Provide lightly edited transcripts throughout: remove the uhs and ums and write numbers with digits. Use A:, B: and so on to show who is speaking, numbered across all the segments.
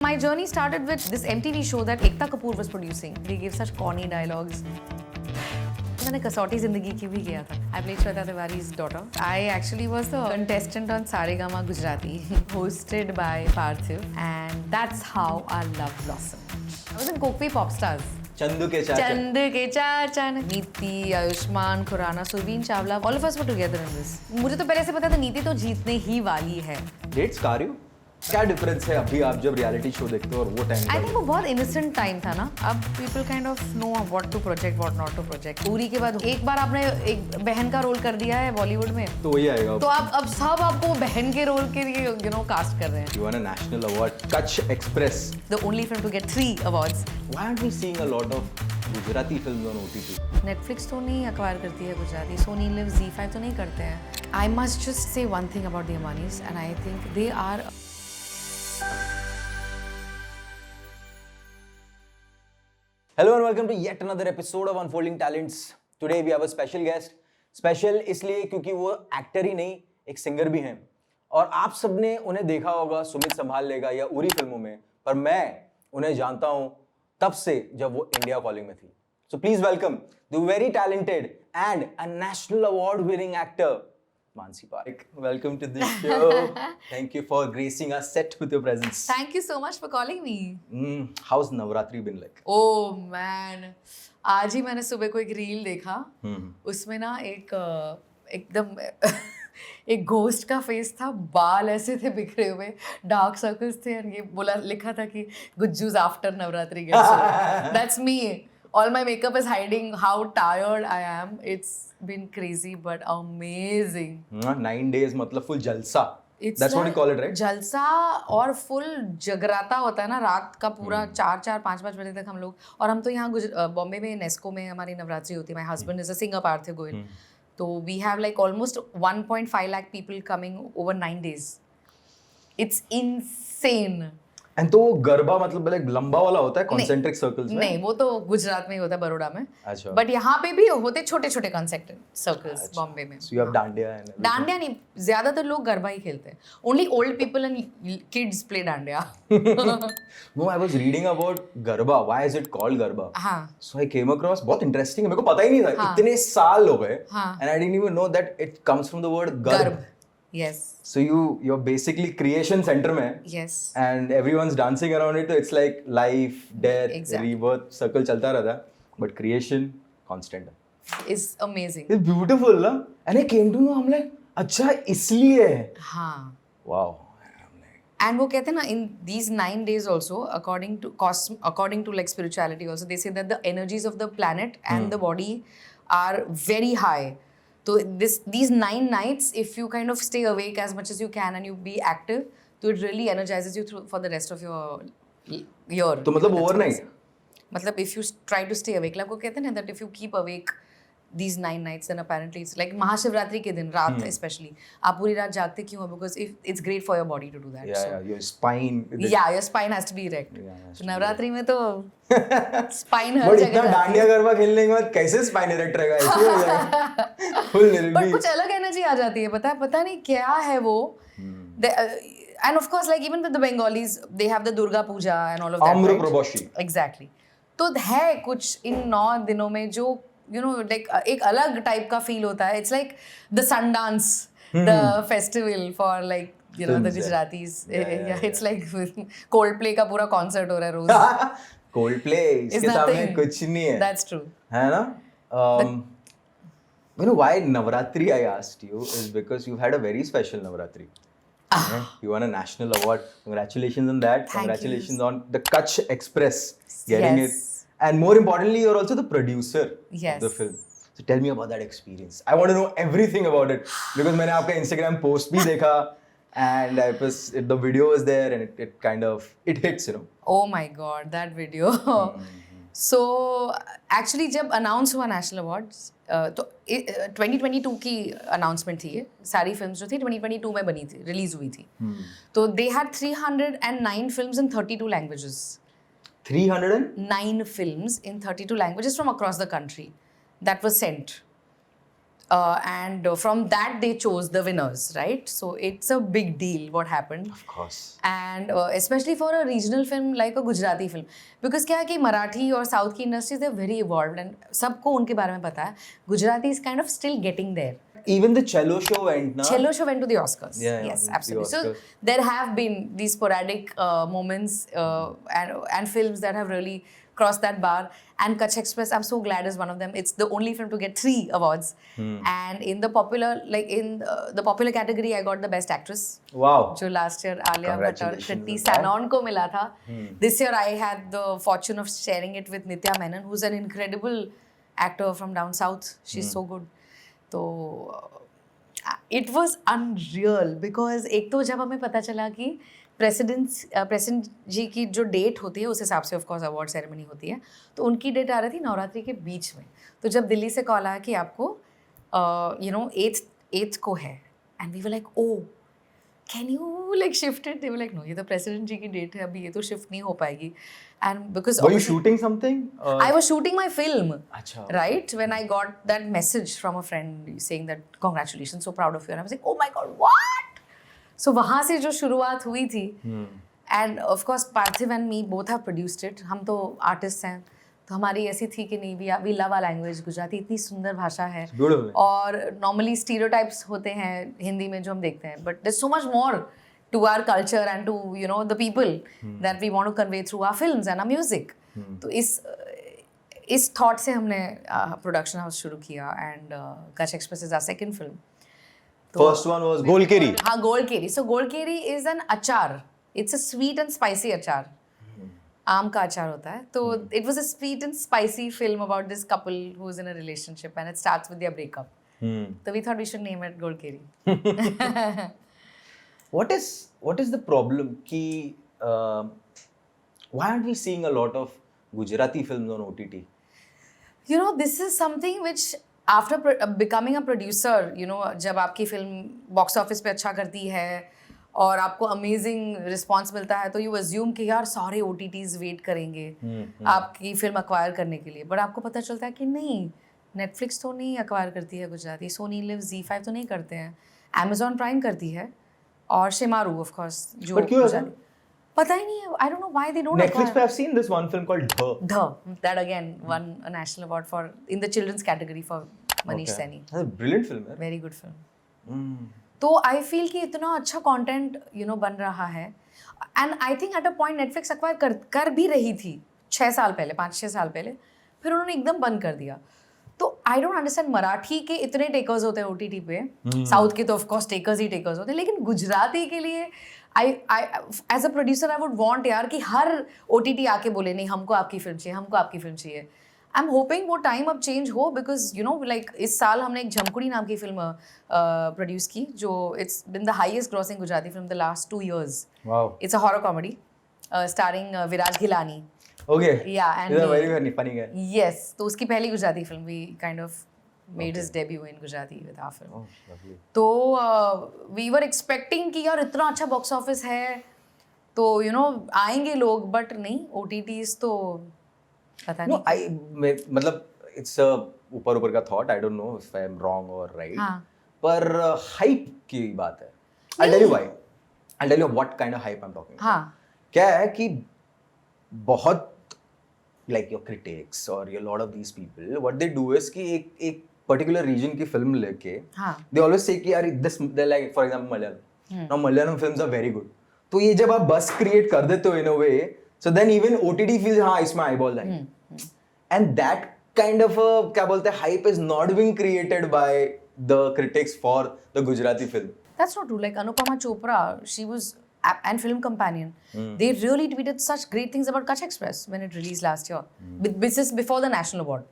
A: My journey started with this MTV show that Ekta Kapoor was producing. They gave such corny dialogues. मैंने कसौटी जिंदगी की भी किया था. I played Shweta Tiwari's daughter. I actually was the contestant on Saregama Gujarati, hosted by Parthiv, and that's how our love blossomed. I was in Kokvi Popstars.
B: Chandu के चाचा
A: चंद के चाचा नीति, Ayushman Khurana, Surveen Chawla, all of us were together in this. मुझे तो पहले से पता था नीति तो जीतने ही वाली है.
B: डेट्स कार्य क्या डिफरेंस है अभी आप जब रियलिटी शो देखते हो और वो टाइम
A: आई थिंक वो बहुत इनोसेंट टाइम था ना. अब people kind of know what to project what not to project. Uri के बाद एक बार आपने एक बहन का रोल कर दिया है बॉलीवुड में
B: तो वही आएगा.
A: तो आप अब सब आपको बहन के रोल के लिए कास्ट कर रहे हैं.
B: You won a national award, Kutch Express.
A: The only film to get 3 awards.
B: Why aren't we seeing a lot of Gujarati films on OTT?
A: Netflix तो नहीं अक्वायर करती है गुजराती. Sony Live, ZEE5 तो नहीं करते हैं. I must just say one thing about the Ambanis, and I think they are.
B: Hello and welcome to yet another episode of Unfolding Talents. Today we have a special guest. Special इसलिए क्योंकि वो actor ही नहीं एक singer भी हैं और आप सबने उन्हें देखा होगा सुमित संभाल लेगा या उरी फिल्मों में, पर मैं उन्हें जानता हूँ तब से जब वो इंडिया कॉलिंग में थी. So please welcome the very talented and a national award winning actor Mansi Parekh. Welcome to the show. Thank you for gracing our set with your presence.
A: Thank you so much for calling me.
B: How's Navratri been like?
A: Oh man, आज ही मैंने सुबह को एक reel देखा. उसमें ना एकदम एक घोस्ट का फेस था, बाल ऐसे थे बिखरे हुए, डार्क सर्कल्स थे और ये बोला लिखा था कि Gujjus after Navratri gets over. That's me. All my makeup is hiding how tired I am. It's been crazy but amazing.
B: 9 days मतलब full जलसा.
A: It's
B: That's what you call it, right?
A: जलसा और फुल जगराता होता है ना रात का पूरा 4-5 बजे तक हम लोग. और हम तो यहाँ बॉम्बे में नेस्को में हमारी नवरात्रि होती है. My husband is a singer Parthiv Goyal. तो we have like almost 1.5 lakh people coming over 9 days. It's insane.
B: And तो गरबा मतलब लाइक लंबा वाला होता है concentric circles में?
A: नहीं, वो तो गुजरात में ही होता है, बड़ोड़ा में.
B: अच्छा.
A: बट यहाँ पे भी होते छोटे छोटे concentric circls बॉम्बे में.
B: So you have dandiya and everything.
A: Dandiya नहीं, ज्यादातर लोग गरबा ही खेलते हैं. Only old people and kids play dandiya.
B: No, I was reading about garba. Why is it called garba?
A: हाँ.
B: So I came across बहुत interesting है. मेरे को पता ही नहीं था. इतने साल हो गए.
A: हाँ.
B: And I didn't even know that it comes from the word गर्भ.
A: Yes.
B: So you're basically creation center में.
A: Yes.
B: And everyone's dancing around it. So it's like life, death,
A: Exactly.
B: rebirth, circle चलता रहता है. But creation constant.
A: It's amazing.
B: It's beautiful, ना? And I came to know, I'm like, अच्छा इसलिए है.
A: हाँ.
B: Wow.
A: And वो कहते हैं ना, in these 9 days also, according to like spirituality also, they say that the energies of the planet and the body are very high. So these 9 nights, if you kind of stay awake as much as you can and you be active, so it really energizes you for the rest of your year.
B: तो मतलब overnight?
A: मतलब if you try to stay awake, like वो कहते हैं ना that if you keep awake these 9 nights, then apparently it's like Mahashivratri के दिन रात especially आप पूरी रात जागते क्यों हो? Because it's great for your body to do that.
B: Yeah, your spine.
A: Yeah, your spine has to be erect. So Navratri में तो spine हर
B: But
A: जगह
B: इतना
A: रहती है.
B: डांडिया गरबा खेलने के बाद कैसे spine erect रहेगा? ऐसे हो जाएगा. Full
A: But
B: निर्भीक.
A: कुछ अलग एनर्जी आ जाती है. पता नहीं क्या है वो. And of course, like even with the Bengalis, they have the Durga Puja and all of that.
B: Amra
A: right?
B: Prabhashi.
A: Exactly. तो है कुछ इन 9 दिनों में जो like एक अलग टाइप का फील होता है. It's like the Sundance, the festival for like the
B: Films,
A: Gujaratis.
B: yeah.
A: It's like Coldplay का पूरा concert हो रहा है रोज.
B: Coldplay इसके सामने कुछ नहीं है.
A: That's true.
B: है ना? You know why Navratri I asked you is because you've had a very special Navratri. You won a national award. Congratulations on that.
A: Thank
B: Congratulations on the Kutch Express getting
A: Yes.
B: it. And more importantly, you're also the producer
A: Yes.
B: of the film. So tell me about that experience. I want to know everything about it because मैंने आपका Instagram post भी देखा and the video was there and it kind of hits, you know.
A: Oh my god, that video. So actually जब announce हुआ national awards तो 2022 की announcement थी ये. सारी फिल्म्स जो थी 2022 में बनी थी, रिलीज हुई थी. तो they had 309 films in 32 languages.
B: 300
A: 9 films in 32 languages from across the country that was sent. and from that they chose the winners, right? So it's a big deal what happened.
B: Of course.
A: And especially for a regional film like a Gujarati film, because क्या है कि मराठी और south की industries they very evolved and सबको उनके बारे में पता है. Gujarati is kind of still getting there.
B: Even the cello show went, na?
A: Cello show went to the Oscars.
B: Yeah,
A: Yes,
B: the
A: absolutely.
B: Oscars.
A: So there have been these sporadic moments and films that have really crossed that bar. And Kutch Express, I'm so glad, is one of them. It's the only film to get 3 awards. And in the popular, the popular category, I got the best actress.
B: Wow.
A: जो last year Alia Bhatt और
B: Congratulations
A: Kriti
B: on that.
A: Sanon को मिला था. This year I had the fortune of sharing it with Nitya Menon, who's an incredible actor from down south. She's so good. तो it was unreal because एक तो जब हमें पता चला कि प्रेसिडेंट जी की जो डेट होती है उस हिसाब से ऑफ कोर्स अवार्ड सेरेमनी होती है, तो उनकी डेट आ रही थी नवरात्रि के बीच में. तो जब दिल्ली से कॉल आया कि आपको यू नो 8th को है, and we were like oh can you like shift it. They were like no, ये तो प्रेसिडेंट जी की डेट है, अभी ये तो शिफ्ट नहीं हो पाएगी. And because
B: Were you shooting something?
A: I was shooting my film.
B: Acha.
A: Right? When I got that message from a friend saying that congratulations, so proud of you. And I was like, oh my God, what? So वहाँ से जो शुरुआत हुई थी, and of course Parthiv and me both have produced it. हम तो artists हैं, तो हमारी ऐसी थी कि नहीं, we love our language. Gujarati इतनी सुंदर भाषा है.
B: Beautiful.
A: और normally stereotypes होते हैं हिंदी में जो हम देखते हैं, but there's so much more to our culture and to the people that we want to convey through our films and our music. तो इस thought से हमने production house शुरू किया, and Kutch Express is our second film.
B: First one was Golkeri.
A: हाँ, Golkeri. So Golkeri is an achar. It's a sweet and spicy achar. आम का अचार होता है. तो it was a sweet and spicy film about this couple who's in a relationship and it starts with their breakup. So we thought we should name it Golkeri.
B: What is the problem ki why aren't we seeing a lot of Gujarati films on OTT?
A: This is something which after becoming a producer, जब आपकी film box office पे अच्छा करती है और आपको amazing response मिलता है, तो यू अज्यूम कि यार सारे OTTs वेट करेंगे आपकी फिल्म अक्वायर करने के लिए. बट आपको पता चलता है कि नहीं, नेटफ्लिक्स तो नहीं अक्वायर करती है गुजराती, सोनी लिव, ZEE5 तो नहीं करते हैं, Amazon प्राइम करती है, और शेमारू ऑफ कोर्स जो गुजराती. पता ही नहीं है. I don't know why they don't
B: Netflix पे I've seen this one film called The.
A: That again won a national award for in the children's category for Manish Saini.
B: That's a brilliant film, man.
A: Very good film. तो I feel कि इतना अच्छा content बन रहा है, and I think at a point Netflix acquire कर भी रही थी 6 साल पहले, 5-6 साल पहले, फिर उन्होंने एकदम बंद कर दिया. तो I don't understand, मराठी के इतने टेकर्स होते हैं OTT पे, साउथ के तो ऑफ कोर्स टेकर्स होते हैं, लेकिन गुजराती के लिए I as a producer I would want यार कि हर OTT आके बोले नहीं हमको आपकी फिल्म चाहिए, हमको आपकी फिल्म चाहिए. I'm hoping वो टाइम अब चेंज हो, because like इस साल हमने एक झमकुड़ी नाम की फिल्म प्रोड्यूस की, जो it's been the highest grossing Gujarati film the last 2 years.
B: Wow.
A: It's a horror comedy starring Viraj Ghilani.
B: Okay.
A: Yeah, and
B: he's a very funny guy.
A: Yes, तो उसकी पहली Gujarati film, we kind of made his debut in Gujarati with our film.
B: Oh, lovely.
A: तो we were expecting कि यार इतना अच्छा box office है तो आएंगे लोग, बट नहीं, OTTs तो पता
B: No,
A: नहीं.
B: मतलब it's a ऊपर का thought. I don't know if I'm wrong or right.
A: हाँ.
B: पर hype की बात है. I'll tell you why. I'll tell you what kind of hype I'm talking about.
A: हाँ.
B: क्या है कि बहुत like your critics or a lot of these people, what they do is कि एक particular region की film लेके they always say कि यार this, they like for example Malayalam. Now Malayalam films are very good. तो ये जब आप buzz create कर देते हो in a way, so then even OTT feels हाँ इसमें eyeball है. And that kind of a क्या बोलते हैं hype is not being created by the critics for the Gujarati film.
A: That's not true. Like Anupama Chopra, she was and Film Companion, they really tweeted such great things about Kutch Express when it released last year. This is before the national award.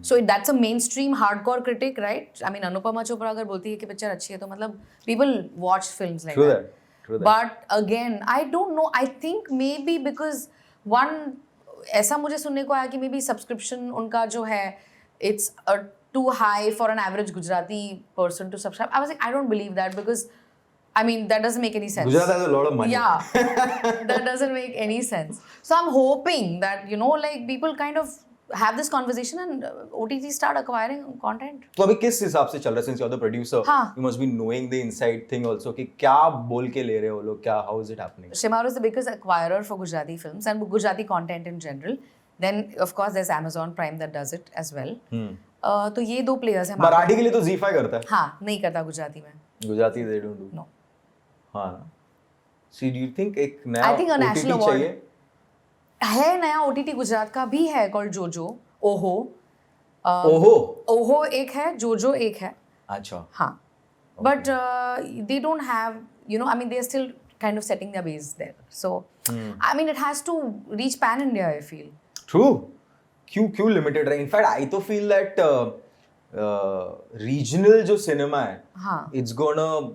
A: So that's a mainstream hardcore critic, right? I mean, Anupama Chopra अगर बोलती है कि picture अच्छी है तो मतलब people watch films like that. True that. But again, I don't know. I think maybe because one, ऐसा मुझे सुनने को आया कि maybe subscription उनका जो है, it's too high for an average Gujarati person to subscribe. I was like, I don't believe that, because I mean, that doesn't make any sense.
B: Gujarat has a lot of money.
A: Yeah, that doesn't make any sense. So I'm hoping that, like people kind of have this conversation and OTT start acquiring content.
B: तो अभी किस हिसाब से चल रहा है, since you're the producer,
A: हाँ.
B: you must be knowing the inside thing also कि क्या बोल के ले रहे हो लोग, क्या, how is it happening?
A: Shemaru is the biggest acquirer for Gujarati films and Gujarati content in general. Then of course there's Amazon Prime that does it as well. तो ये दो players हैं.
B: मराठी के लिए तो ZEE5 करता है.
A: हाँ, नहीं करता गुजराती में.
B: Gujarati they don't do.
A: No.
B: हाँ ना. So do you think एक नया
A: I think a national
B: OTT
A: award
B: चाहिए?
A: है नया OTT गुजरात का भी है called जोजो, ओहो.
B: ओहो.
A: ओहो एक है, जोजो एक है.
B: अच्छा.
A: हाँ. But they don't have, you know, I mean, they're still kind of setting their base there. So, I mean, it has to reach pan India, I feel.
B: True. क्यों limited रहे? In fact, I तो feel that regional जो cinema है,
A: हाँ.
B: it's gonna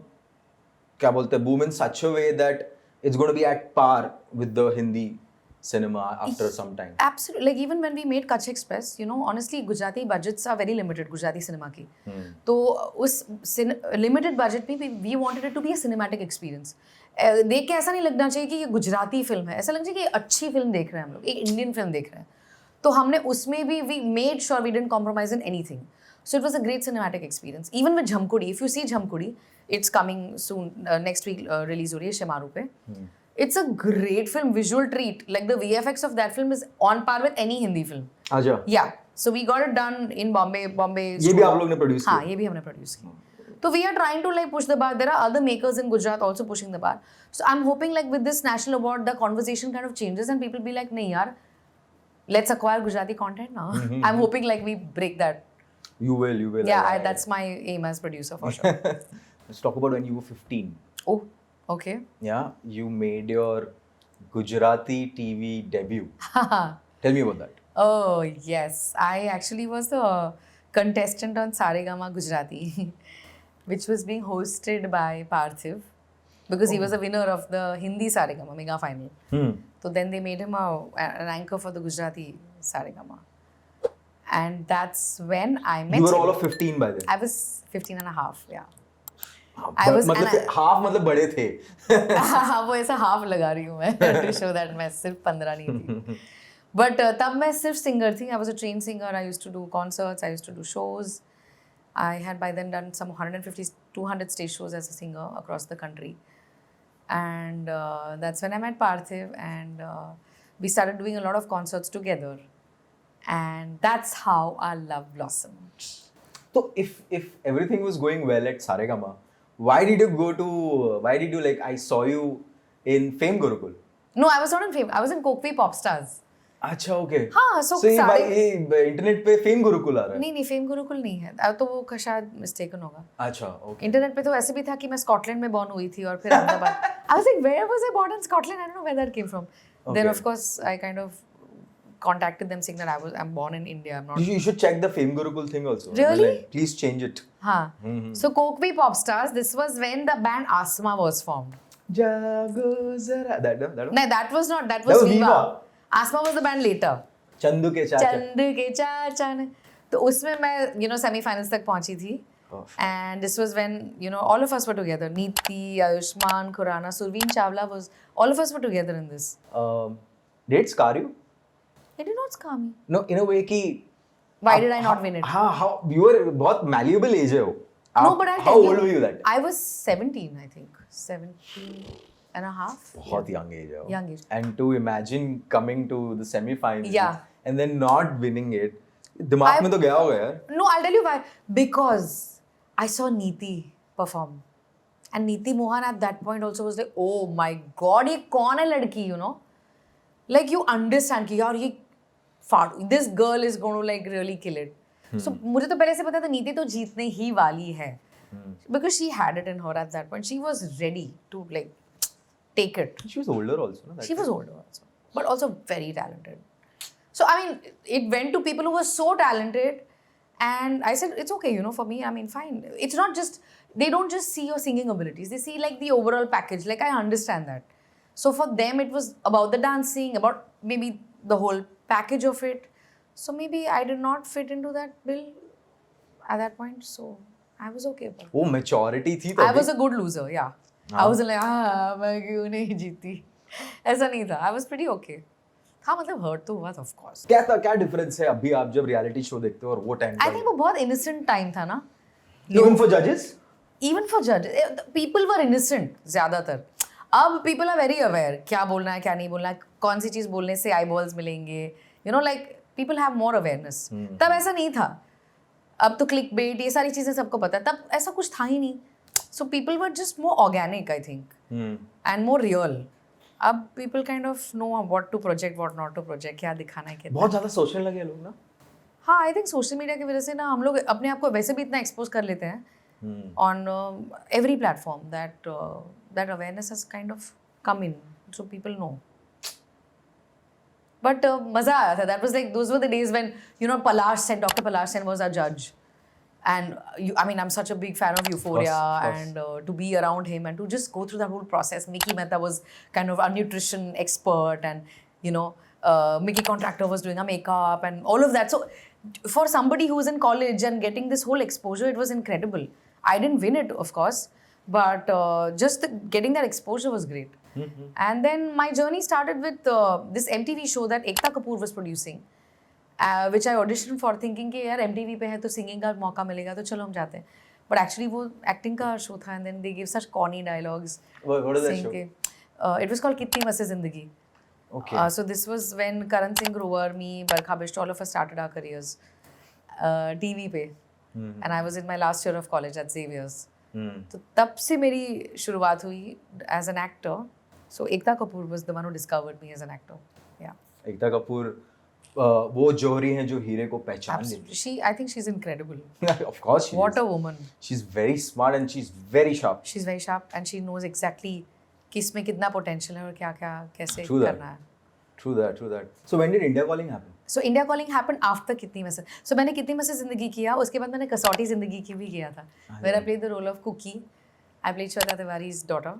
B: क्या बोलते हैं, boom in such a way that it's gonna be at par with the Hindi cinema after some time.
A: Absolutely. Like even when we made Kutch Express, you know, honestly, Gujarati budgets are very limited, Gujarati cinema की. तो उस limited budget में we wanted it to be a cinematic experience. देख के ऐसा नहीं लगना चाहिए कि ये गुजराती फिल्म है, ऐसा लगना चाहिए कि अच्छी फिल्म देख रहे हैं हम लोग, एक इंडियन फिल्म देख रहे हैं. तो हमने उसमें भी we made sure we didn't compromise in anything. So it was a great cinematic experience. Even with Jhamkudi, if you see Jhamkudi, it's coming soon, next week release हो रही है Shemaru पे. It's a great film, visual treat. Like the VFX of that film is on par with any Hindi film.
B: अच्छा.
A: Yeah. So we got it done in Bombay.
B: ये भी आप लोग ने produce किया?
A: हाँ, ये भी हमने produce किया. So we are trying to like push the bar. There are other makers in Gujarat also pushing the bar. So I'm hoping like with this national award, the conversation kind of changes and people be like, नहीं यार, let's acquire Gujarati content now. I'm hoping like we break that.
B: You will.
A: Yeah, that's my aim as producer for sure.
B: Let's talk about when you were 15.
A: Oh, okay.
B: Yeah, you made your Gujarati TV debut. Tell me about that.
A: Oh, yes. I actually was the contestant on Saregama Gujarati, which was being hosted by Parthiv because he was the winner of the Hindi Saregama mega final. So then they made him an anchor for the Gujarati Saregama. And that's when I met him.
B: You were all of 15 by then?
A: I was 15 and a half, yeah.
B: मतलब half मतलब बड़े थे.
A: वो ऐसा half लगा रही हूँ मैं to show that मैं सिर्फ 15 नहीं थी. But तब मैं सिर्फ सिंगर थी. I was a trained singer. I used to do concerts. I used to do shows. I had by then done some 150, 200 stage shows as a singer across the country. And that's when I met Parthiv and we started doing a lot of concerts together. And that's how our love blossomed.
B: So if everything was going well at Saregama, why did you like, I saw you in Fame Gurukul?
A: No, I was not in Fame. I was in Kokvi Popstars.
B: अच्छा, okay.
A: हाँ, so
B: ये internet पे fame Gurukul आ रहा है?
A: नहीं, fame Gurukul नहीं है. तो वो शायद मिस्टेकन होगा.
B: अच्छा, okay.
A: इंटरनेट पे तो ऐसे भी था कि मैं स्कॉटलैंड में बॉर्न हुई थी और फिर Ahmedabad. I was like, where was I born in Scotland? I don't know where that came from. Then of course I kind of contacted them saying that I'm born in India. I'm not.
B: You should check the Fame Gurukul thing also.
A: Really?
B: Like, please change it.
A: हाँ. So Kokvi Popstars. This was when the band Asma was formed.
B: Jago zara. That one?
A: No, that was not. That was Viva. Asma was the band later.
B: Chandu के
A: चाचा ने. तो उसमें मैं semi-finals तक पहुंची थी. And this was when all of us were together. Neeti, Ayushman, Khurana, Surveen Chawla all of us were together in this.
B: Did it scar you?
A: It did not scar me.
B: No, in a way कि
A: why did I not win it?
B: How you were बहुत malleable age है वो.
A: No, but I'll
B: how
A: tell you.
B: How old were you that?
A: I was 17, I think. 17 and a half.
B: बहुत young age है वो.
A: Young age.
B: And to imagine coming to the semi-finals and then not winning it, दिमाग में तो गया होगा यार.
A: No, I'll tell you why. Because I saw Neeti perform. And Neeti Mohan at that point also was like, oh my god, ये कौन है लड़की, Like you understand कि यार ये this girl is going to like really kill it. So मुझे तो पहले से पता था नीति तो जीतने ही वाली है. Because she had it in her at that point. She was ready to like take it.
B: She was older also. No?
A: She was older also. But also very talented. So I mean, it went to people who were so talented. And I said, it's okay, for me, I mean, fine. It's not just, they don't just see your singing abilities. They see like the overall package. Like I understand that. So for them, it was about the dancing, about maybe the whole package of it. So maybe I did not fit into that bill at that point. So I was okay about it.
B: Oh, maturity थी
A: I was a good loser, yeah. I was like, मैं क्यों नहीं जीती? ऐसा नहीं था. I was pretty okay. हाँ मतलब हर्ट तो हुआ था ऑफ कोर्स।
B: क्या डिफरेंस है अभी आप जब रियलिटी शो देखते हो और वो टाइम
A: आई थिंक वो बहुत इनोसेंट टाइम था ना,
B: इवन फॉर जजेस,
A: इवन फॉर जजेस पीपल वर इनोसेंट ज्यादातर। अब पीपल आर वेरी अवेयर, क्या बोलना है क्या नहीं बोलना है, कौन सी चीज बोलने से आई बॉल्स मिलेंगे, you know like people have more awareness. तब ऐसा नहीं था, अब तो क्लिक बेट ये सारी चीजें सबको पता है, तब ऐसा कुछ था ही नहीं। So people were just more organic I think and more real. अब people kind of know what to project what not to project, क्या दिखाना है क्या।
B: बहुत ज्यादा सोचने लगे लोग ना।
A: हाँ आई थिंक सोशल मीडिया की वजह से ना हम लोग अपने आप को वैसे भी इतना एक्सपोज कर लेते हैं on every platform that awareness has kind of come in, so people know. But मजा आया था, that was like those were the days when you know Palash Sen, doctor Palash Sen was our जज and I mean I'm such a big fan of Euphoria,
B: of course.
A: and to be around him and to just go through that whole process. Mickey Mehta was kind of a nutrition expert, and you know Mickey Contractor was doing our makeup and all of that. So for somebody who was in college and getting this whole exposure, it was incredible. I didn't win it of course, but just getting that exposure was great. And then my journey started with this MTV show that Ekta Kapoor was producing, which I auditioned for thinking कि यार MTV पे है तो singing का मौका मिलेगा तो चलो हम जाते हैं, but actually वो एक्टिंग का शो था, and then they gave such corny dialogues.
B: What is that show?
A: It was called कितनी मस्त जिंदगी.
B: Okay.
A: So this was when Karan Singh Grover, me, Barkha Bishta, all of us started our careers TV पे, and I was in my last year of college at Xavier's. तो तब से मेरी शुरुआत हुई as an actor. So Ekta Kapoor was the one who discovered me as an actor. Yeah.
B: Ekta Kapoor वो जोहरी हैं जो हीरे को पहचान लेती
A: I think she's incredible.
B: है। Of course she
A: What
B: is.
A: a woman.
B: She's very smart and she's very sharp.
A: She's very sharp and she knows exactly कि इसमें कितना potential है और क्या क्या कैसे
B: True that.
A: करना है.
B: True that. So when did India Calling happen?
A: So India Calling happened after कितनी मस्त. So मैंने कितनी मस्त जिंदगी किया, उसके बाद मैंने कसौटी जिंदगी की भी किया था. Where I played the role of Cookie. I played Shweta Tiwari's daughter.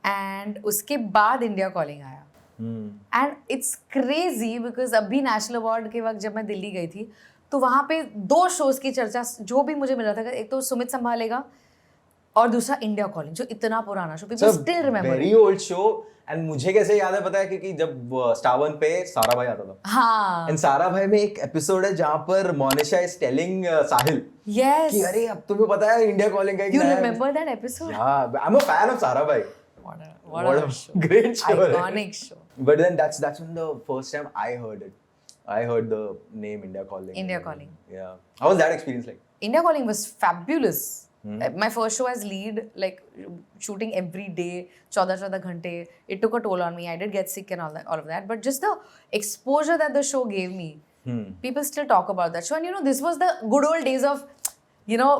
A: And उसके बाद India Calling आया. एंड इट्स क्रेजी बिकॉज अभी नेशनल अवार्ड के वक्त जब मैं दिल्ली गई थी तो वहाँ पे 2 शोज की चर्चा जो भी मुझे मिल रहा था, एक तो सुमित संभालेगा और दूसरा इंडिया कॉलिंग, जो इतना पुराना show, people still remember,
B: very old show. And मुझे कैसे याद है पता है, क्योंकि जब स्टार वन पे सारा भाई आता था,
A: हाँ,
B: एंड सारा भाई में एक एपिसोड है जहाँ पर Monisha is telling Sahil
A: yes,
B: कि अरे अब तुम्हें पता है इंडिया कॉलिंग का एक
A: यू
B: नया
A: remember that episode?
B: I am a fan of सारा भाई।
A: What a show.
B: Great show.
A: Iconic show.
B: But then that's when the first time I heard it. I heard the name India Calling.
A: India Calling.
B: Yeah. How was that experience like?
A: India Calling was fabulous. My first show as lead, like shooting every day, 14 घंटे. It took a toll on me. I did get sick and all of that. But just the exposure that the show gave me, people still talk about that show. And you know, this was the good old days of, you know,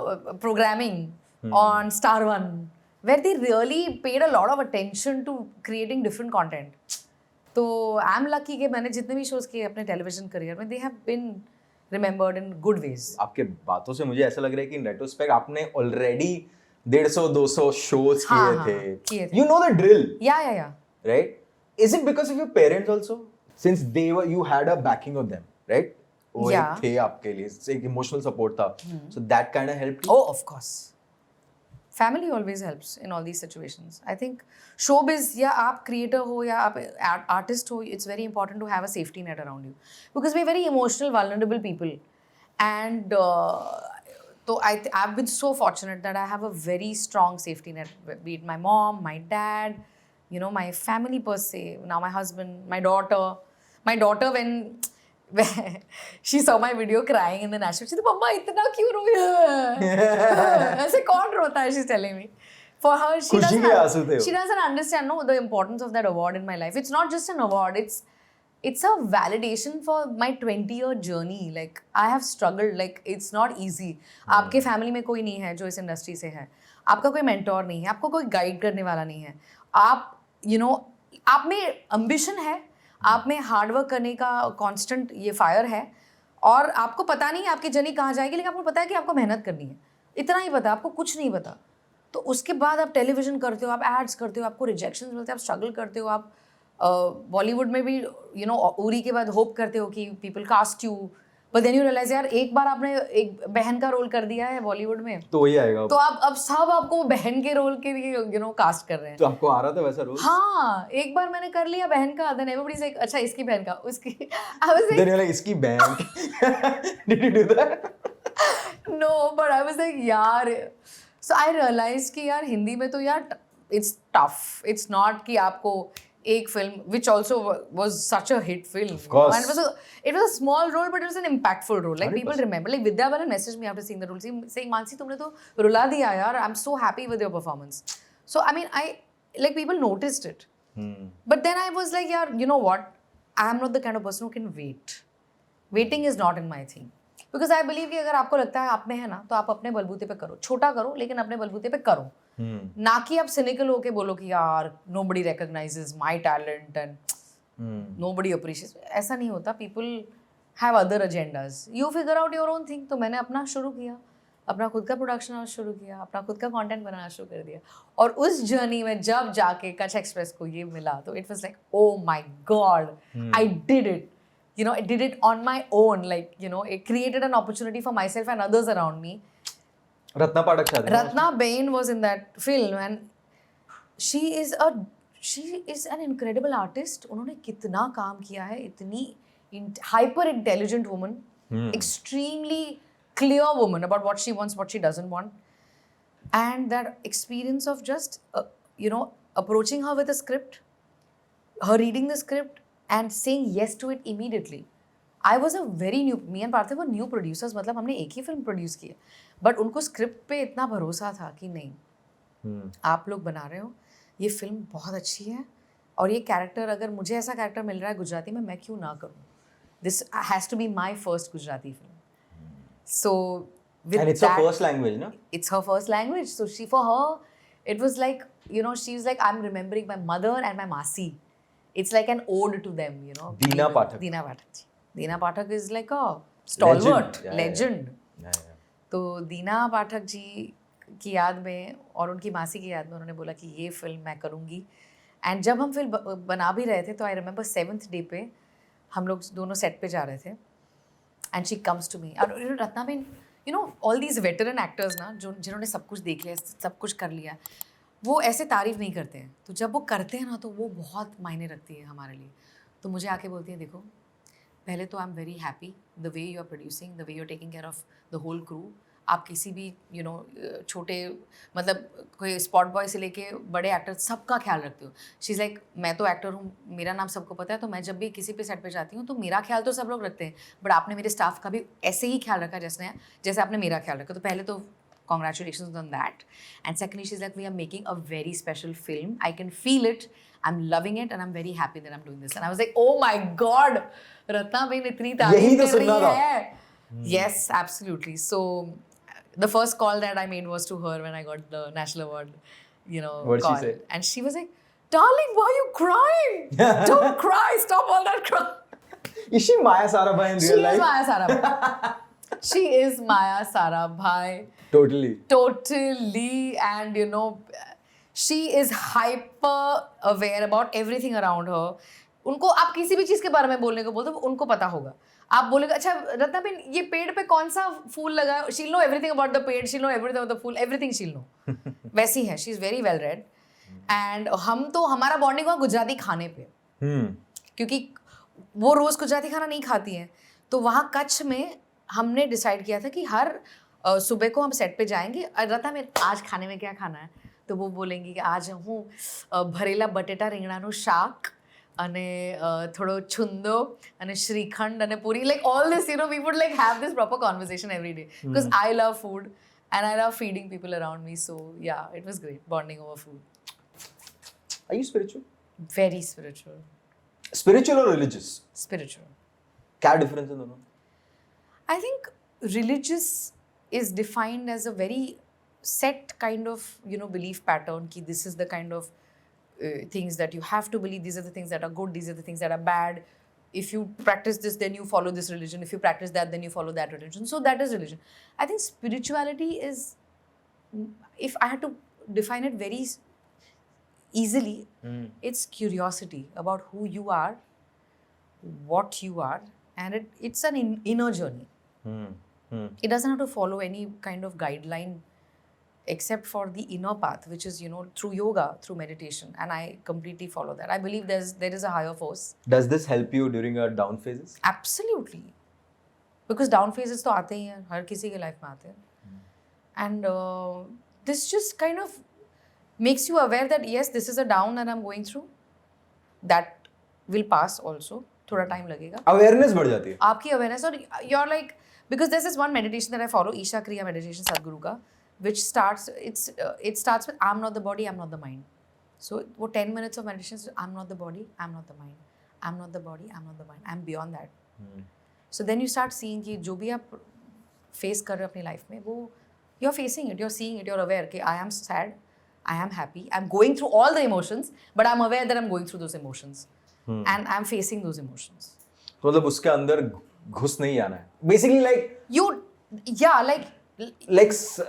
A: programming on Star One, where they really paid a lot of attention to creating different content. तो I am lucky कि मैंने जितने भी shows किए अपने television career में, they have been remembered in good ways.
B: आपके बातों से मुझे ऐसा लग रहा है कि इन रेट्रोस्पेक्ट आपने ऑलरेडी 150-200 शोज किए थे. You know the drill.
A: Yeah.
B: Right? Is it because of your parents also? Since they were, you had a backing of them, right? वो एक थे आपके लिए, एक इमोशनल सपोर्ट था. So that kind of helped you?
A: Oh, of course. Family always helps in all these situations. I think showbiz, या आप creator हो या आप artist हो, it's very important to have a safety net around you, because we're very emotional, vulnerable people, and so I've been so fortunate that I have a very strong safety net, be it my mom, my dad, you know, my family per se, now my husband, my daughter when she saw my video crying in the national, she said, "Mama, इतना क्यों रोई है?" ऐसे कौन रोता है? She's telling me. For her, she doesn't understand the importance of that award in my life. It's not just an award. It's a validation for my 20-year journey. Like I have struggled. Like it's not easy. आपके family में कोई नहीं है जो इस industry से है. आपका कोई मेंटोर नहीं है. आपको कोई गाइड करने वाला नहीं है. आप आप में एम्बिशन है. आप में हार्डवर्क करने का कांस्टेंट ये फायर है, और आपको पता नहीं है आपकी जर्नी कहाँ जाएगी, लेकिन आपको पता है कि आपको मेहनत करनी है. इतना ही पता, आपको कुछ नहीं पता. तो उसके बाद आप टेलीविजन करते हो, आप एड्स करते हो, आपको रिजेक्शंस मिलते हैं, आप स्ट्रगल करते हो, आप बॉलीवुड में भी उरी के बाद होप करते हो कि people cast you, But then you realize यार एक बार आपने एक बहन का रोल कर दिया है बॉलीवुड में,
B: तो वही आएगा
A: तो आप अब सब आपको बहन के रोल के लिए कास्ट कर रहे हैं.
B: तो आपको आ रहा था वैसा रोल
A: हाँ, एक बार मैंने कर लिया बहन का, then everybody's like, अच्छा इसकी बहन का, उसकी. I was like,
B: then you're like इसकी बहन did you do that
A: no, but I was like यार. So I realized कि यार हिंदी में तो यार it's tough. It's not कि आपको एक film which also was such a hit film.
B: Of course.
A: And it was a small role, but it was an impactful role. Like
B: 100%.
A: people remember. Like Vidya Balan messaged me after seeing the role, saying Mansi तुमने तो रुला दिया यार. I'm so happy with your performance. So I mean, like people noticed it. But then I was like, yaar, you know what? I am not the kind of person who can wait. Waiting is not in my thing. Because I believe कि अगर आपको लगता है आप में है ना, तो आप अपने बलबूते पे करो. छोटा करो, लेकिन अपने बलबूते पे करो. ना कि आप cynical होके बोलो कि यार nobody recognizes my talent and nobody appreciates. ऐसा नहीं होता. People have other agendas. You figure out your own thing. तो मैंने अपना शुरू किया. अपना खुद का प्रोडक्शन हाउस शुरू किया, अपना खुद का कंटेंट बनाना शुरू कर दिया. और उस जर्नी में जब जाके कच एक्सप्रेस को ये मिला तो it was like oh my God, I did it. You know, I did it on my own. Like, you know, it created an opportunity for myself and others around me.
B: Ratna Pathak शायद
A: Ratna Bain was in that film and she is an incredible artist. उन्होंने कितना काम किया है, इतनी hyper intelligent woman, extremely clear woman about what she wants, what she doesn't want, and that experience of just approaching her with a script, her reading the script and saying yes to it immediately. I was a very new, me and Parthiv were new producers, मतलब हमने एक ही film produce की है, but उनको script पे इतना भरोसा था कि नहीं, आप लोग बना रहे हो, ये फिल्म बहुत अच्छी है और ये कैरेक्टर अगर मुझे ऐसा कैरेक्टर मिल रहा है गुजराती में, मैं क्यों ना करूँ. This has to be my first Gujarati film. So with
B: and it's
A: that,
B: her first language, no?
A: It's her first language. So for her, it was like, she was like, I'm remembering my mother and my Masi. It's like an ode to them,
B: Deena Pathak.
A: Deena Pathak. Deena Pathak is like a stalwart, legend.
B: Yeah.
A: तो दीना पाठक जी की याद में और उनकी मासी की याद में उन्होंने बोला कि ये फिल्म मैं करूँगी. एंड जब हम फिल्म बना भी रहे थे तो आई रिमेंबर 7th डे पे हम लोग दोनों सेट पे जा रहे थे. And she comes to me. और Ratna Ben, all these veteran actors ना, जिन्होंने सब कुछ देख लिया, सब कुछ कर लिया, वो ऐसे तारीफ नहीं करते हैं. तो जब वो करते हैं ना तो वो बहुत मायने रखती है हमारे लिए. तो मुझे आके बोलती है, देखो पहले तो I am very happy the way you are producing, the way you are taking care of the whole crew. आप किसी भी छोटे मतलब कोई स्पॉट बॉय से लेके बड़े एक्टर सबका ख्याल रखते हो. शी इज़ लाइक, मैं तो एक्टर हूँ, मेरा नाम सबको पता है, तो मैं जब भी किसी पे सेट पे जाती हूँ तो मेरा ख्याल तो सब लोग रखते हैं, बट आपने मेरे स्टाफ का भी ऐसे ही ख्याल रखा जैसे आपने मेरा ख्याल रखा. तो पहले तो congratulations on that. And secondly, she's like, we are making a very special film. I can feel it. I'm loving it and I'm very happy that I'm doing this. And I was like, oh my God, Ratna Bain itni tareef kar rahi hai. Yes, absolutely. So the first call that I made was to her when I got the national award,
B: What did
A: call.
B: she say?
A: And she was like, darling, why are you crying? Don't cry. Stop all that crying.
B: Is she Maya Sarabhai in real life?
A: She is Maya Sarabhai. She is Maya Sarabhai. Totally. And she is hyper aware about everything around her. उनको आप किसी भी चीज़ के बारे में बोलने को बोलते हो उनको पता होगा. आप बोलेगा, अच्छा रत्ना बेन ये पेड़ पे कौन सा फूल लगा है, she'll know everything about the पेड़, she'll know everything about the fool, everything she'll know. वैसी है, she is very well read. And हम तो हमारा बॉन्डिंग हुआ गुजराती खाने पे, क्योंकि वो रोज़ गुजराती खाना नहीं खाती हैं. तो वहाँ कच्छ में हमने डिसाइड किया था कि हर सुबह को हम सेट पे जाएंगे. रत्ना बेन आज खाने में क्या खाना है, तो वो बोलेंगी कि आज હું ભરેલા બટેટા રીંગણાનું શાક અને થોડો છુંદો અને શ્રીખંડ અને પૂરી, like all this, we would like have this proper conversation every day because I love food and I love feeding people around me. So yeah, it was great bonding over food.
B: Are you spiritual?
A: Very spiritual.
B: Spiritual or religious?
A: Spiritual.
B: क्या difference है दोनों?
A: I think religious is defined as a very set kind of belief pattern ki this is the kind of things that you have to believe, these are the things that are good, these are the things that are bad. If you practice this, then you follow this religion. If you practice that, then you follow that religion. So that is religion. I think spirituality is, if I had to define it very easily, it's curiosity about who you are, what you are, and it's an inner journey. It doesn't have to follow any kind of guideline except for the inner path, which is, you know, through yoga, through meditation, and I completely follow that. I believe there is a higher force.
B: Does this help you during your down phases?
A: Absolutely, because down phases तो आते ही हैं, हर किसी के life में आते हैं, and this just kind of makes you aware that yes, this is a down that I'm going through, that will pass also. थोड़ा time लगेगा.
B: Awareness बढ़ जाती है.
A: आपकी awareness, और you're like, because there's this one meditation that I follow, Isha Kriya meditation, Sadhguru का, which starts, it starts with I'm not the body, I'm not the mind. So वो 10 minutes of meditation is I'm not the body, I'm not the mind, I'm not the body, I'm not the mind, I'm beyond that. So then you start seeing कि जो भी आप face कर रहे हो अपनी life में, वो you're facing it, you're seeing it, you're aware कि I am sad, I am happy, I'm going through all the emotions, but I'm aware that I'm going through those emotions. And I'm facing those emotions.
B: तो मतलब उसके अंदर घुस नहीं आना है. Basically like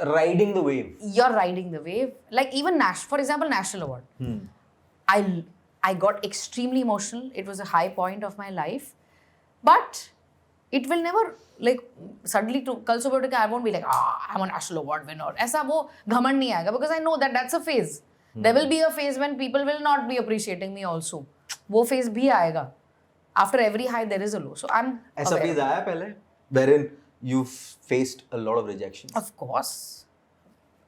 B: riding the wave.
A: You're riding the wave. Like even for example, National Award. I got extremely emotional. It was a high point of my life. But it will never like suddenly to कल सुबह उठ के I won't be like I'm a National Award winner. ऐसा वो घमंड नहीं आएगा, because I know that that's a phase. There will be a phase when people will not be appreciating me also. वो phase भी आएगा. After every high there is a low. So I'm
B: ऐसा phase आया पहले wherein you faced a lot of rejection?
A: Of course.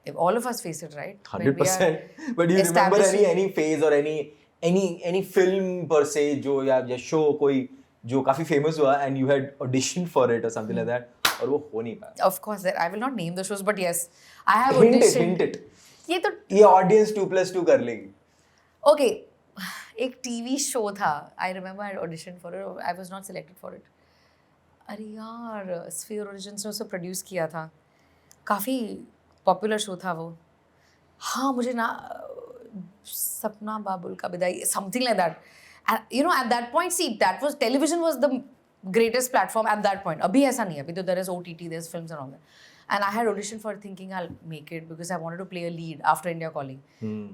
A: If all of us face it, right?
B: 100%. But do you remember any phase or any film per se जो या show कोई जो काफी famous हुआ and you had auditioned for it or something like that और वो हो नहीं पाया?
A: Of course, I will not name the shows, but yes, I have auditioned.
B: Hint it. ये audience 2+2 कर लेगी.
A: Okay, एक TV show था. I remember I auditioned for it. I was not selected for it. अरे यार, Sphere Origins ने उसे produce किया था. काफ़ी पॉपुलर शो था वो. हाँ, मुझे ना सपना बाबुल का विदाई, something like that. And you know, at that point, see, television was the greatest platform at that point. अभी ऐसा नहीं है. अभी तो there is OTT, there's films and all that. And I had auditioned for thinking I'll make it because I wanted to play a lead after India Calling.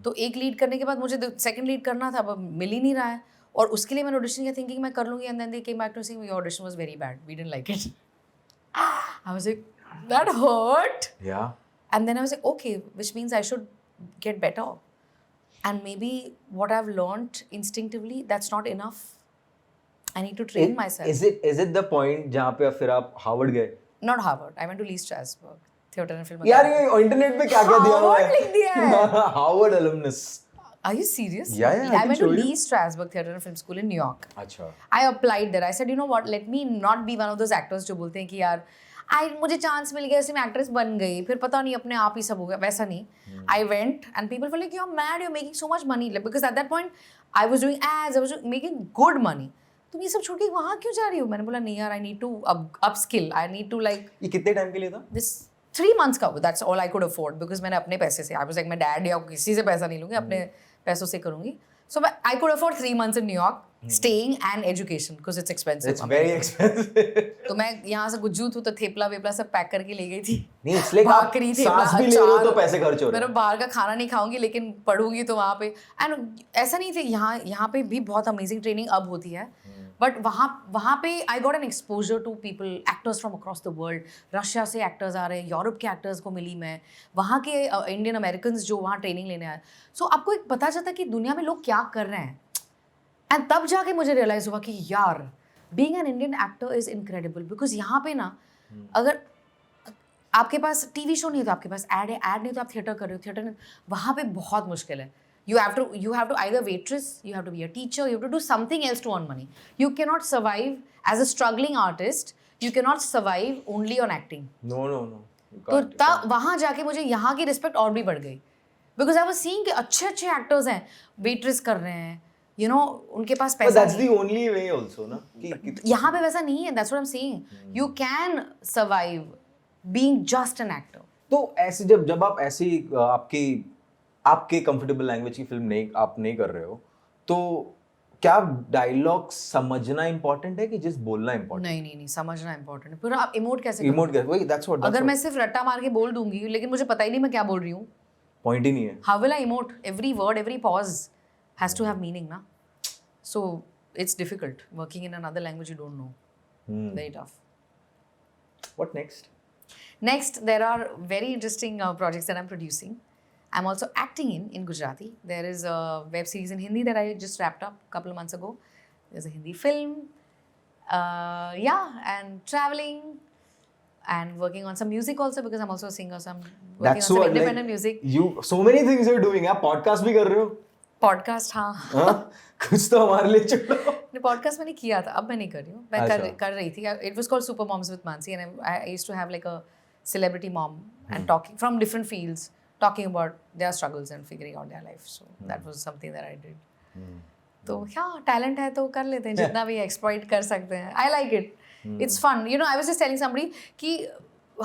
A: तो एक lead करने के बाद मुझे second lead करना था, अब मिल ही नहीं रहा है. और उसके लिए मैंने audition किया thinking मैं कर लूँगी, and then they came back to saying your audition was very bad. We didn't like it. I was like, that hurt.
B: Yeah.
A: And then I was like, okay, which means I should get better. And maybe what I've learned instinctively, that's not enough. I need to train myself.
B: Is it the point जहाँ पे फिर आप Harvard गए?
A: Not Harvard. I went to Lee Strasberg Theatre and Film.
B: यार ये internet पे क्या-क्या दिया हुआ है?
A: Harvard लिख दिया है.
B: Harvard alumnus.
A: Are you serious?
B: Yeah.
A: I went to Lee Strasberg Theatre and Film School in New York.
B: अच्छा.
A: I applied there. I said, you know what? Let me not be one of those actors जो बोलते हैं कि यार मुझे chance मिल गया, इसमें actress बन गई, फिर पता नहीं अपने आप ही सब हो गया. वैसा नहीं. I went and people were like, you're mad, you're making so much money. Because at that point, I was doing ads, I was making good money. तुम ये सब छोड़ के वहाँ क्यों जा रही हो? मैंने बोला नहीं यार, I need to upskill. I need to like.
B: ये कितने टाइम के लिए था?
A: This 3 months का. That's all I could afford because मैंने अपने पैसे से. I was like, मैं डैड या किसी से पैसा नहीं लूँगी, अपने पैसों से करूँगी. So I could afford 3 months in New York, staying and education because it's expensive.
B: It's very expensive.
A: तो मैं यहाँ से गुज्जू थी तो थेपला वेपला सब पैक करके ले गई थी.
B: नहीं, इसलिए आप सांस भी ले रहे हो तो पैसे खर्च हो रहे हैं.
A: मैं बाहर का खाना नहीं खाऊंगी लेकिन पढ़ूंगी तो वहाँ पे. एंड ऐसा नहीं थे, यहाँ पे भी बहुत अमेजिंग ट्रेनिंग अब होती है. बट वहाँ पे I got an exposure to people, actors from across the world. Russia से एक्टर्स आ रहे हैं, यूरोप के एक्टर्स को मिली मैं, वहाँ के इंडियन अमेरिकन जो वहाँ ट्रेनिंग लेने आए. सो आपको एक पता चलता कि दुनिया में लोग क्या कर रहे हैं. एंड तब जाके मुझे रियलाइज हुआ कि यार being an Indian actor is incredible. Because यहाँ पे ना अगर आपके पास टीवी शो नहीं है तो आपके पास ऐड है, ऐड नहीं तो आप थिएटर कर रहे हो, थिएटर नहीं, वहाँ पे बहुत मुश्किल है. You have to either waitress, you have to be a teacher, you have to do something else to earn money. You cannot survive as a struggling artist. You cannot survive only on acting.
B: No.
A: तो तब वहाँ जाके मुझे यहाँ की respect और भी बढ़ गई. Because I was seeing कि अच्छे एक्टर्स हैं, waitress कर रहे हैं, you know, उनके पास पैसा.
B: But that's the only way also, ना?
A: यहाँ पे वैसा नहीं है. That's what I'm saying. You can survive being just an actor.
B: तो ऐसे जब आप ऐसी आपके कंफर्टेबल लैंग्वेज की फिल्म नहीं कर रहे हो तो क्या डायलॉग समझना इंपॉर्टेंट है कि जस्ट बोलना इंपॉर्टेंट?
A: नहीं, समझना इंपॉर्टेंट है. फिर आप इमोट कैसे
B: वही that's what
A: अगर मैं सिर्फ रट्टा मार के बोल दूंगी लेकिन मुझे पता ही नहीं मैं क्या बोल रही हूँ,
B: पॉइंट ही नहीं है.
A: How will I emote? Every word, every pause has to have meaning, ना? So it's difficult working in another language you don't know. Very tough.
B: What next?
A: Next, there are very interesting projects that I'm producing. I'm also acting in Gujarati. There is a web series in Hindi that I just wrapped up a couple of months ago. There's a Hindi film. And traveling and working on some music also because I'm also a singer. So I'm working on some independent music.
B: You so many things you're doing. आप podcast भी कर रहे हो?
A: Podcast, हाँ.
B: कुछ तो हमारे लिए छोड़ो.
A: पॉडकास्ट मैंने किया था, अब मैं नहीं कर रही हूँ. मैं कर रही थी. It was called Super Moms with Mansi, and I used to have like a celebrity mom and talking from different fields, talking about their struggles and figuring out their life. So that was something that I did. तो हाँ, talent है तो कर लेते हैं, जितना भी exploit कर सकते हैं. I like it. It's fun. You know, I was just telling somebody कि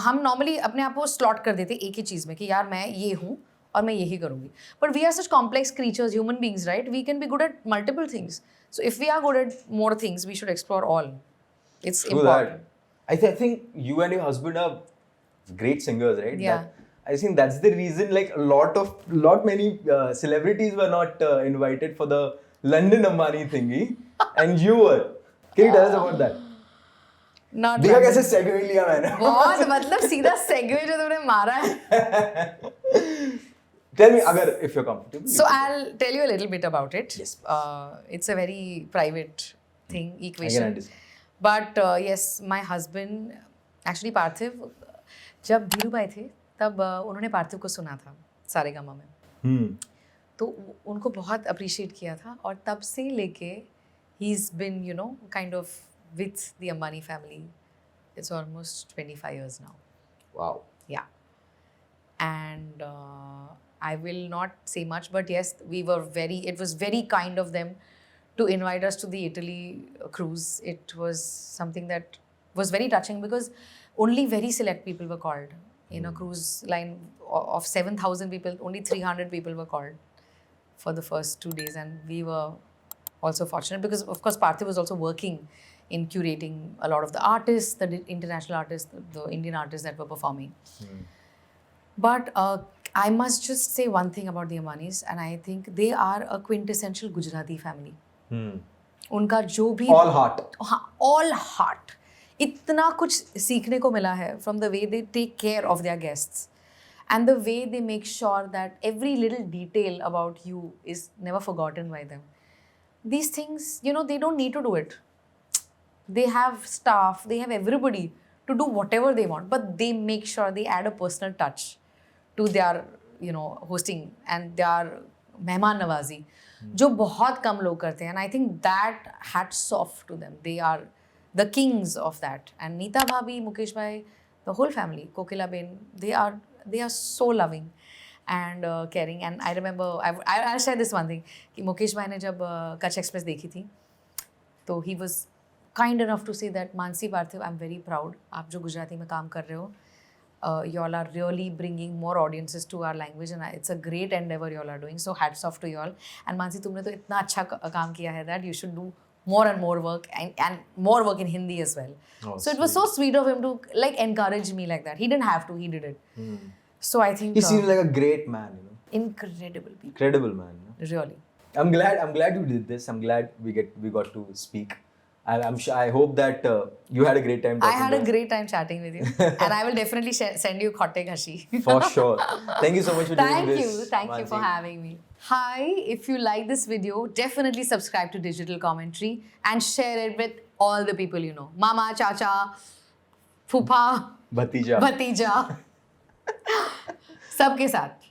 A: हम नॉर्मली अपने आप को स्लॉट कर देते एक ही चीज़ में कि यार मैं ये हूँ और मैं यही करूँगी. But we are such complex creatures, human beings, right? We can be good at multiple things. So if we are good at more things, we should explore all. It's
B: True
A: important.
B: That. I think you and your husband are great singers, right?
A: Yeah.
B: I think that's the reason. Like many celebrities were not invited for the London Ambani thingy, and you were. Can you tell us about that?
A: Not.
B: देखा कैसे segue लिया मैंने?
A: बहुत मतलब सीधा segue जो तुमने मारा है.
B: Tell me, if you're comfortable.
A: So I'll tell you a little bit about it.
B: Yes.
A: It's a very private thing, equation.
B: I can understand.
A: But yes, my husband, actually पार्थिव, जब धीरूभाई थे तब उन्होंने पार्थिव को सुना था सारेगामा में. तो उनको बहुत अप्रिशिएट किया था और तब से लेके he's been, you know, kind of with the Ambani family. It's almost 25 years now.
B: Wow.
A: Yeah. And I will not say much, but yes, it was very kind of them to invite us to the Italy cruise. It was something that was very touching because only very select people were called. In a cruise line of 7,000 people, only 300 people were called for the first 2 days. And we were also fortunate because, of course, Parthiv was also working in curating a lot of the artists, the international artists, the Indian artists that were performing. But I must just say one thing about the Ambanis, and I think they are a quintessential Gujarati family. उनका जो भी
B: all heart.
A: हाँ, all heart. इतना कुछ सीखने को मिला है from the way they take care of their guests and the way they make sure that every little detail about you is never forgotten by them. These things, you know, they don't need to do it. They have staff, they have everybody to do whatever they want, but they make sure they add a personal touch to their, you know, hosting and their mehman nawazi, जो बहुत कम लोग करते हैं. And I think that hats off to them. They are the kings of that. And Neeta Bhabhi, Mukesh Bhai, the whole family, Kokila Ben, they are so loving and caring. And I remember, I'll share this one thing, कि Mukesh Bhai ने जब Kutch Express देखी थी, तो he was kind enough to say that Mansi Parthiv, I'm very proud. आप जो गुजराती में काम कर रहे हो, you all are really bringing more audiences to our language and it's a great endeavor you all are doing. So hats off to you all. And Mansi, तुमने तो इतना अच्छा काम किया है that you should do more and more work and more work in Hindi as well. Oh, so it was so sweet of him to like encourage me like that. He didn't have to, he did it. So I think
B: he seems like a great man, you know.
A: Incredible people.
B: Incredible man. You know?
A: Really.
B: I'm glad you did this. I'm glad we got to speak. I'm sure. I hope that you had a great time.
A: I had a great time chatting with you, and I will definitely send you khotte ghashi.
B: For sure. Thank you so much for doing this.
A: Thank you for having me. Hi, if you like this video, definitely subscribe to Digital Commentary and share it with all the people you know. Mama, Chacha, Phupa,
B: Bhatija.
A: सबके साथ.